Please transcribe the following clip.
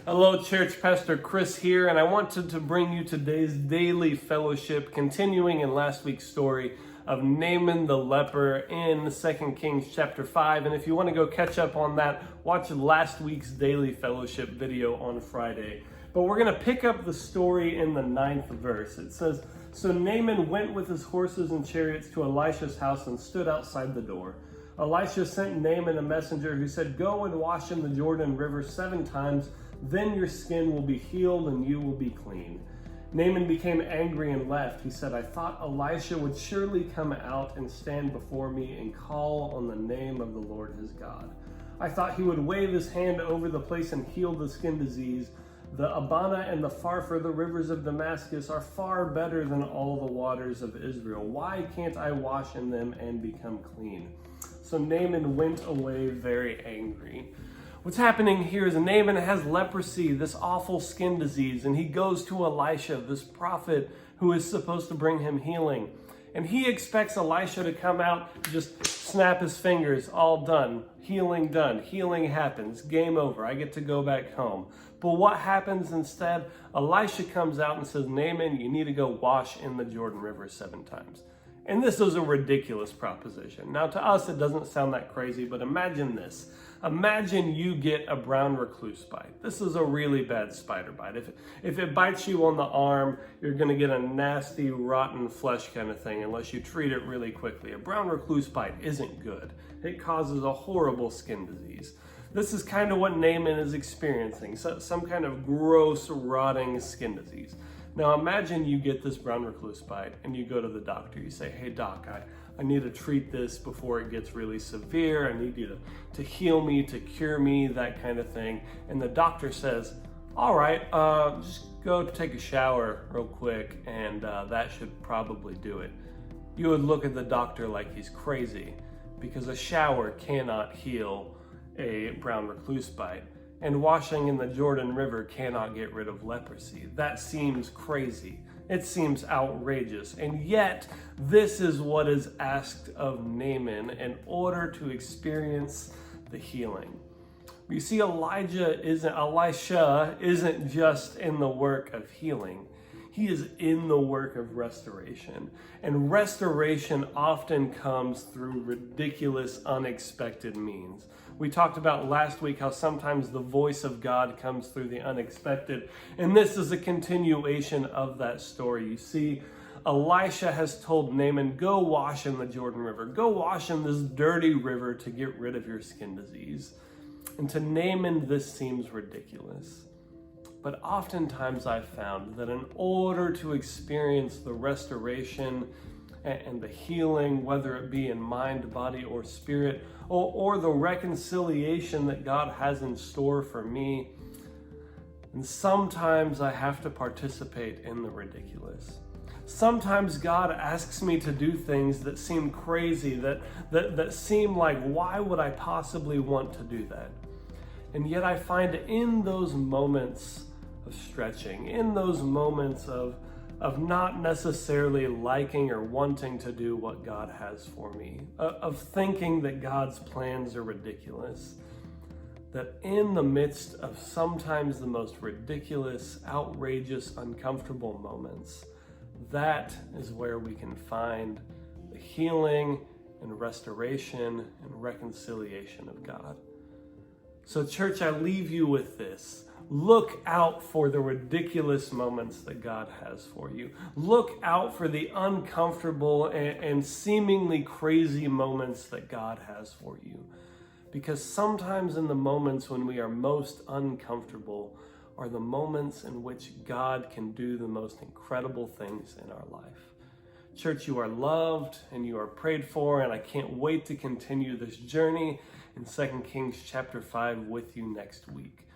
Hello, church. Pastor Chris here, and I wanted to bring you today's daily fellowship, continuing in last week's story of Naaman the leper in 2 Kings chapter 5. And if you want to go catch up on that, watch last week's daily fellowship video on Friday. But we're going to pick up the story in the 9th verse. It says, "So Naaman went with his horses and chariots to Elisha's house and stood outside the door. Elisha sent Naaman a messenger who said, 'Go and wash in the Jordan River 7 times. Then your skin will be healed and you will be clean.' Naaman became angry and left. He said, 'I thought Elisha would surely come out and stand before me and call on the name of the Lord his God. I thought he would wave his hand over the place and heal the skin disease. The Abana and the Pharpar, the rivers of Damascus, are far better than all the waters of Israel. Why can't I wash in them and become clean?' So Naaman went away very angry." What's happening here is Naaman has leprosy, this awful skin disease, and he goes to Elisha, this prophet who is supposed to bring him healing. And he expects Elisha to come out, just snap his fingers, all done, healing happens, game over, I get to go back home. But what happens instead? Elisha comes out and says, "Naaman, you need to go wash in the Jordan River 7 times. And this is a ridiculous proposition. Now, to us, it doesn't sound that crazy, but imagine this. Imagine you get a brown recluse bite. This is a really bad spider bite. If it bites you on the arm, you're going to get a nasty, rotten flesh kind of thing unless you treat it really quickly. A brown recluse bite isn't good. It causes a horrible skin disease. This is kind of what Naaman is experiencing, some kind of gross, rotting skin disease. Now imagine you get this brown recluse bite and you go to the doctor. You say, "Hey doc, I need to treat this before it gets really severe. I need you to heal me, to cure me," that kind of thing. And the doctor says, "All right, just go take a shower real quick and that should probably do it." You would look at the doctor like he's crazy because a shower cannot heal a brown recluse bite. And washing in the Jordan River cannot get rid of leprosy. That seems crazy. It seems outrageous. And yet, this is what is asked of Naaman in order to experience the healing. You see, Elisha isn't just in the work of healing. He is in the work of restoration. And restoration often comes through ridiculous, unexpected means. We talked about last week how sometimes the voice of God comes through the unexpected. And this is a continuation of that story. You see, Elisha has told Naaman, "Go wash in the Jordan River. Go wash in this dirty river to get rid of your skin disease." And to Naaman, this seems ridiculous. But oftentimes I've found that in order to experience the restoration and the healing, whether it be in mind, body, or spirit, or the reconciliation that God has in store for me, and sometimes I have to participate in the ridiculous. Sometimes God asks me to do things that seem crazy, that seem like, why would I possibly want to do that? And yet I find in those moments of stretching, in those moments of not necessarily liking or wanting to do what God has for me, of thinking that God's plans are ridiculous, that in the midst of sometimes the most ridiculous, outrageous, uncomfortable moments, that is where we can find the healing and restoration and reconciliation of God. So church, I leave you with this. Look out for the ridiculous moments that God has for you. Look out for the uncomfortable and seemingly crazy moments that God has for you. Because sometimes in the moments when we are most uncomfortable are the moments in which God can do the most incredible things in our life. Church, you are loved and you are prayed for, and I can't wait to continue this journey in 2 Kings chapter 5 with you next week.